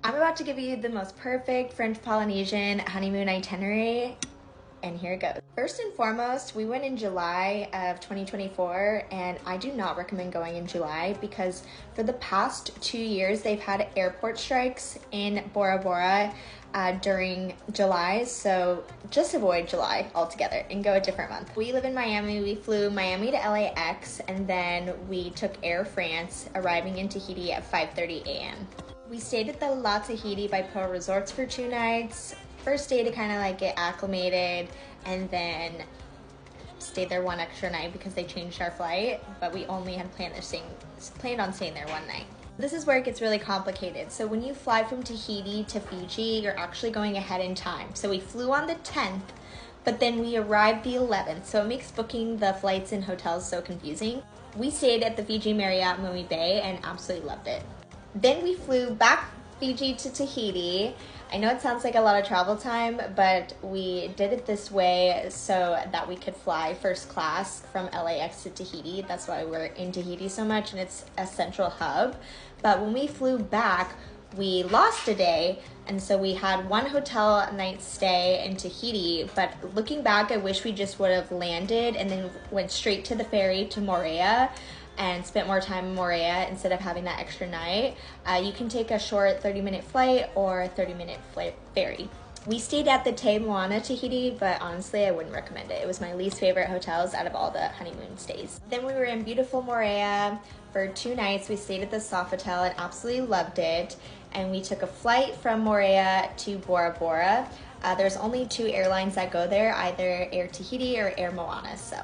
I'm about to give you the most perfect French Polynesian honeymoon itinerary, and here it goes. First and foremost, we went in July of 2024, and I do not recommend going in July because for the past 2 years, they've had airport strikes in Bora Bora during July, so just avoid July altogether and go a different month. We live in Miami. We flew Miami to LAX, and then we took Air France, arriving in Tahiti at 5:30 a.m. We stayed at the La Tahiti by Pearl Resorts for 2 nights. First day to kind of like get acclimated, and then stayed there 1 extra night because they changed our flight, but we only had planned on staying there 1 night. This is where it gets really complicated. So when you fly from Tahiti to Fiji, you're actually going ahead in time. So we flew on the 10th, but then we arrived the 11th, so it makes booking the flights and hotels so confusing. We stayed at the Fiji Marriott Maui Bay and absolutely loved it. Then we flew back Fiji to Tahiti. I know it sounds like a lot of travel time, but we did it this way so that we could fly first class from LAX to Tahiti. That's why we're in Tahiti so much, and it's a central hub. But when we flew back, we lost a day, and so we had 1 hotel night stay in Tahiti. But looking back, I wish we just would have landed and then went straight to the ferry to Moorea and spent more time in Moorea instead of having that extra night. You can take a short 30-minute flight or a 30-minute ferry. We stayed at the Te Moana Tahiti, but honestly, I wouldn't recommend it. It was my least favorite hotels out of all the honeymoon stays. Then we were in beautiful Moorea for 2 nights. We stayed at the Sofitel and absolutely loved it. And we took a flight from Moorea to Bora Bora. There's only 2 airlines that go there, either Air Tahiti or Air Moana, so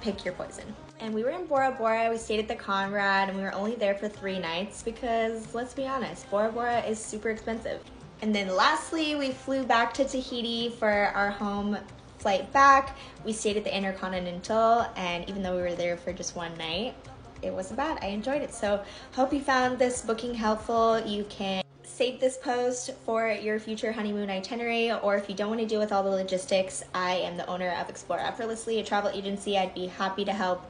pick your poison. And we were in Bora Bora. We stayed at the Conrad, and we were only there for 3 nights because, let's be honest, Bora Bora is super expensive. And then lastly, we flew back to Tahiti for our home flight back. We stayed at the Intercontinental, and even though we were there for just 1 night, it wasn't bad. I enjoyed it. So hope you found this booking helpful. You can save this post for your future honeymoon itinerary, or if you don't want to deal with all the logistics, I am the owner of Explore Effortlessly, a travel agency. I'd be happy to help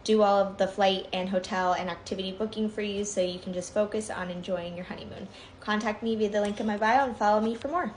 do all of the flight and hotel and activity booking for you so you can just focus on enjoying your honeymoon. Contact me via the link in my bio and follow me for more.